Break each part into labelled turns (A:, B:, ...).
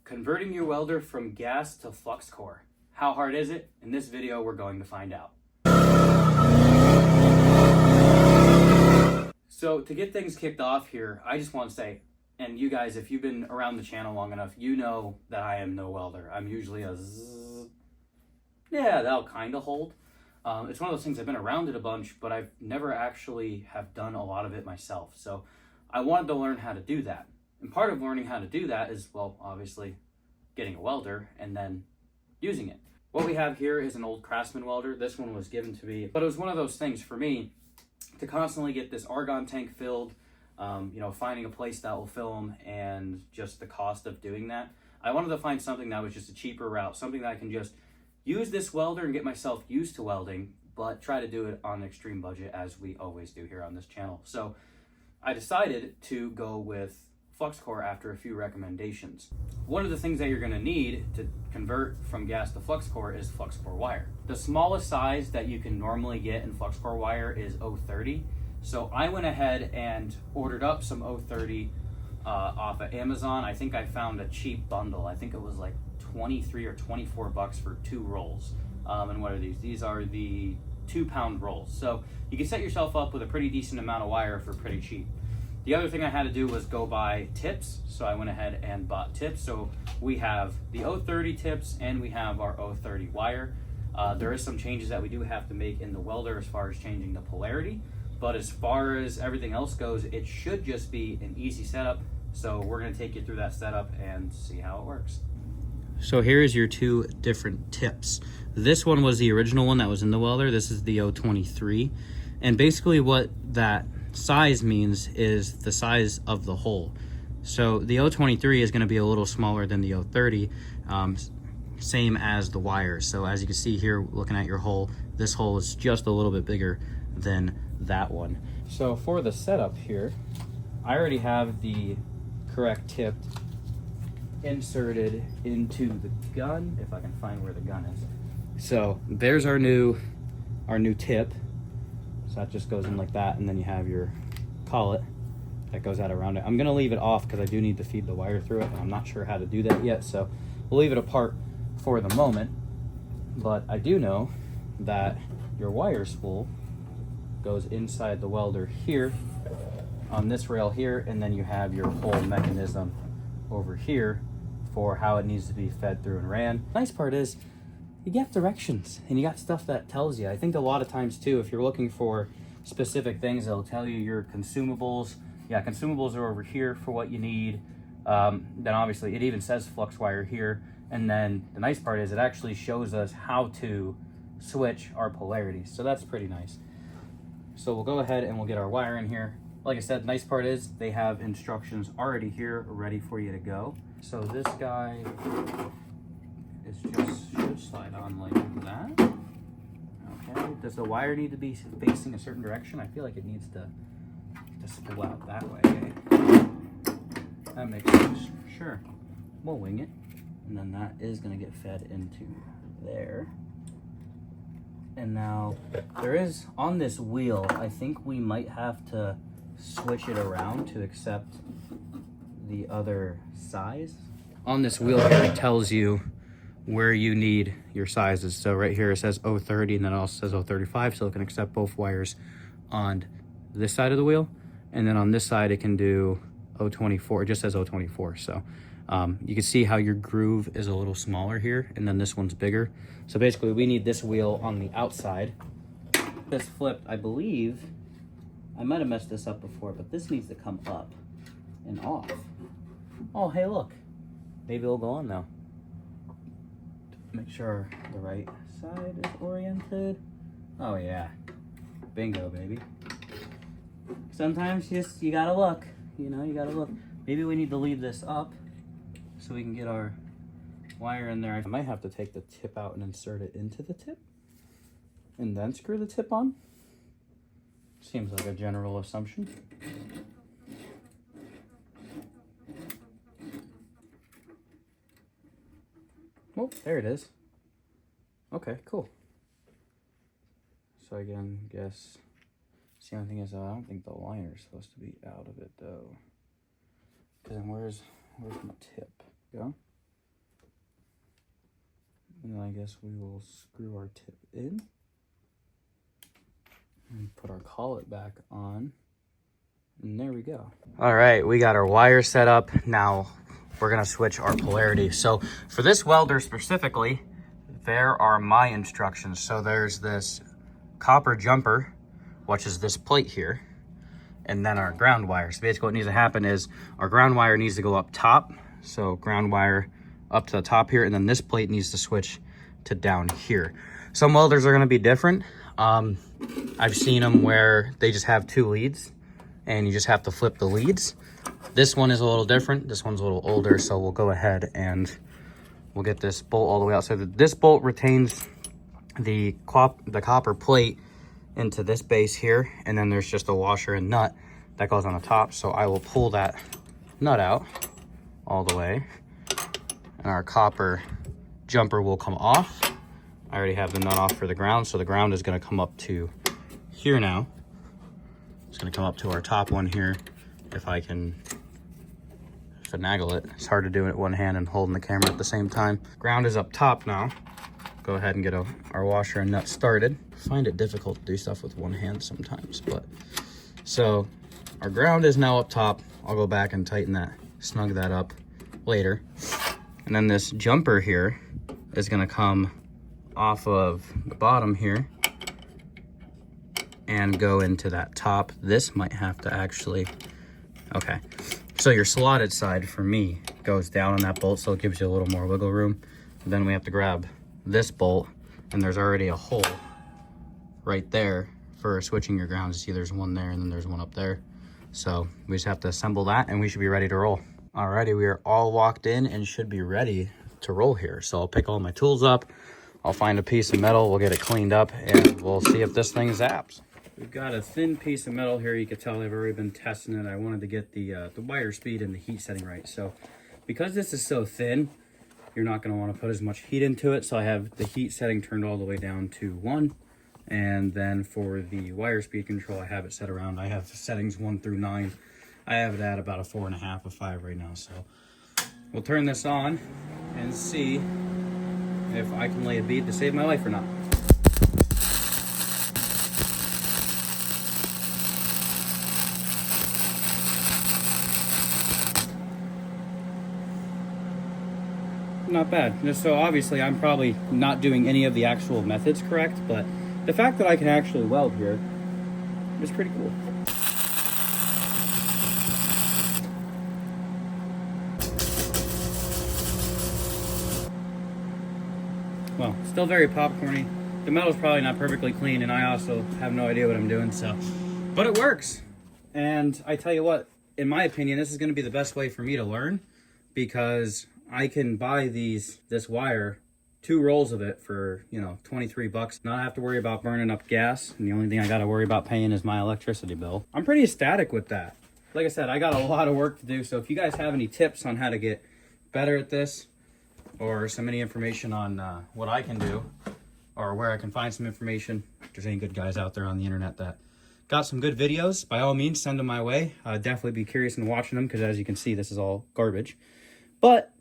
A: Converting your welder from gas to flux core. How hard is it? In this video, we're going to find out. So to get things kicked off here, I just want to say, and you guys, if you've been around the channel long enough, you know that I am no welder. I'm usually a zzz. Yeah, that'll kind of hold. It's one of those things, I've been around it a bunch, but I've never actually have done a lot of it myself. So I wanted to learn how to do that. And part of learning how to do that is, well, obviously getting a welder and then using it. What we have here is an old Craftsman welder. This one was given to me, but it was one of those things for me to constantly get this argon tank filled, finding a place that will fill them, and just the cost of doing that. I wanted to find something that was just a cheaper route, something that I can just use this welder and get myself used to welding, but try to do it on an extreme budget, as we always do here on this channel. So I decided to go with Flux Core after a few recommendations. One of the things that you're going to need to convert from gas to Flux Core is Flux Core wire. The smallest size that you can normally get in Flux Core wire is 030. So I went ahead and ordered up some 030 off of Amazon. I think I found a cheap bundle. I think it was like 23 or 24 bucks for 2 rolls. And what are these? These are the 2-pound rolls. So you can set yourself up with a pretty decent amount of wire for pretty cheap. The other thing I had to do was go buy tips, so I went ahead and bought tips. So we have the 030 tips and we have our 030 wire. There is some changes that we do have to make in the welder as far as changing the polarity, but as far as everything else goes, it should just be an easy setup. So we're gonna take you through that setup and see how it works. So here's your 2 different tips. This one was the original one that was in the welder. This is the 023. And basically what that size means is the size of the hole. So the 023 is going to be a little smaller than the 030, same as the wire. So as you can see here, looking at your hole, this hole is just a little bit bigger than that one. So for the setup here, I already have the correct tip inserted into the gun, if I can find where the gun is. So there's our new tip. So that just goes in like that, and then you have your collet that goes out around it. I'm gonna leave it off because I do need to feed the wire through it, and I'm not sure how to do that yet, so we'll leave it apart for the moment. But I do know that your wire spool goes inside the welder here on this rail here, and then you have your whole mechanism over here for how it needs to be fed through and ran. Nice part is you get directions and you got stuff that tells you. I think a lot of times too, if you're looking for specific things, it'll tell you your consumables. Yeah, consumables are over here for what you need. Then obviously it even says flux wire here. And then the nice part is it actually shows us how to switch our polarity. So that's pretty nice. So we'll go ahead and we'll get our wire in here. Like I said, the nice part is they have instructions already here ready for you to go. So this guy should slide on like that. Okay, does the wire need to be facing a certain direction? I feel like it needs to spool out that way. That makes sense. Sure, we'll wing it. And then that is gonna get fed into there. And now there is, on this wheel, I think we might have to switch it around to accept the other size. On this wheel here, it tells you where you need your sizes. So right here it says 030, and then it also says 035, so it can accept both wires on this side of the wheel. And then on this side it can do 024, it just says 024. So you can see how your groove is a little smaller here, and then this one's bigger. So basically we need this wheel on the outside. This flipped, I believe, I might have messed this up before, but this needs to come up and off. Oh, hey, look, maybe it'll go on now. Make sure the right side is oriented. Oh yeah, bingo, baby. Sometimes you gotta look, you gotta look. Maybe we need to leave this up so we can get our wire in there. I might have to take the tip out and insert it into the tip and then screw the tip on. Seems like a general assumption. Oh, there it is. Okay, cool. So again, guess, the only thing is I don't think the liner's supposed to be out of it though. Cause then where's my tip? Go. And I guess we will screw our tip in and put our collet back on. And there we go. All right, we got our wire set up. Now we're gonna switch our polarity. So for this welder specifically, there are my instructions. So there's this copper jumper, which is this plate here, and then our ground wire. So basically what needs to happen is our ground wire needs to go up top. So ground wire up to the top here, and then this plate needs to switch to down here. Some welders are gonna be different. I've seen them where they just have 2 leads and you just have to flip the leads. This one is a little different. This one's a little older, so we'll go ahead and we'll get this bolt all the way out. So this bolt retains the copper plate into this base here, and then there's just a washer and nut that goes on the top. So I will pull that nut out all the way, and our copper jumper will come off. I already have the nut off for the ground, so the ground is going to come up to here now. It's going to come up to our top one here if I can finagle it. It's hard to do it with one hand and holding the camera at the same time. Ground is up top now. Go ahead and get our washer and nut started. I find it difficult to do stuff with one hand sometimes, but so our ground is now up top. I'll go back and tighten that, snug that up later. And then this jumper here is going to come off of the bottom here and go into that top. This might have to actually, okay. So your slotted side for me goes down on that bolt, so it gives you a little more wiggle room. Then we have to grab this bolt, and there's already a hole right there for switching your ground. You see there's one there and then there's one up there. So we just have to assemble that and we should be ready to roll. Alrighty, we are all walked in and should be ready to roll here. So I'll pick all my tools up, I'll find a piece of metal, we'll get it cleaned up, and we'll see if this thing zaps. We've got a thin piece of metal here. You can tell I've already been testing it. I wanted to get the wire speed and the heat setting right. So because this is so thin, you're not going to want to put as much heat into it. So I have the heat setting turned all the way down to 1. And then for the wire speed control, I have it set around, I have settings 1 through 9. I have it at about a 4.5 or 5 right now. So we'll turn this on and see if I can lay a bead to save my life or not. Not bad. So obviously I'm probably not doing any of the actual methods correct, but the fact that I can actually weld here is pretty cool. Well, still very popcorny. The metal's probably not perfectly clean, and I also have no idea what I'm doing, so. But it works. And I tell you what, in my opinion, this is gonna be the best way for me to learn, because I can buy this wire, 2 rolls of it for, you know, 23 bucks. Not have to worry about burning up gas. And the only thing I got to worry about paying is my electricity bill. I'm pretty ecstatic with that. Like I said, I got a lot of work to do. So if you guys have any tips on how to get better at this, or any information on what I can do, or where I can find some information, if there's any good guys out there on the internet that got some good videos, by all means, send them my way. I'd definitely be curious in watching them, because as you can see, this is all garbage. But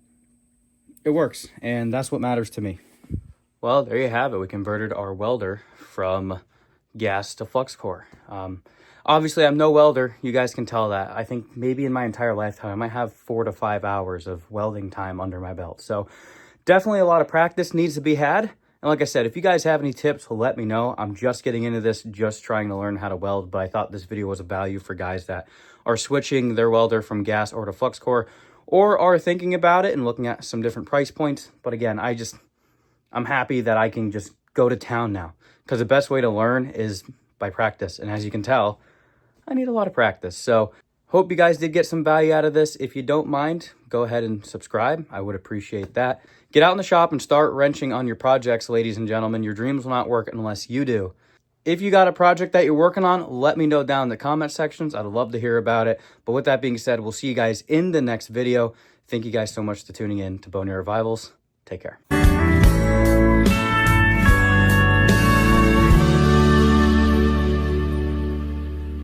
A: it works, and that's what matters to me. Well, there you have it. We converted our welder from gas to flux core. Obviously, I'm no welder. You guys can tell that. I think maybe in my entire lifetime, I might have 4 to 5 hours of welding time under my belt. So definitely a lot of practice needs to be had. And like I said, if you guys have any tips, let me know. I'm just getting into this, just trying to learn how to weld. But I thought this video was of value for guys that are switching their welder from gas or to flux core, or are thinking about it and looking at some different price points. But again, I'm happy that I can just go to town now, because the best way to learn is by practice. And as you can tell, I need a lot of practice. So hope you guys did get some value out of this. If you don't mind, go ahead and subscribe. I would appreciate that. Get out in the shop and start wrenching on your projects, ladies and gentlemen. Your dreams will not work unless you do. If you got a project that you're working on, let me know down in the comment sections. I'd love to hear about it. But with that being said, we'll see you guys in the next video. Thank you guys so much for tuning in to Boney Revivals. Take care.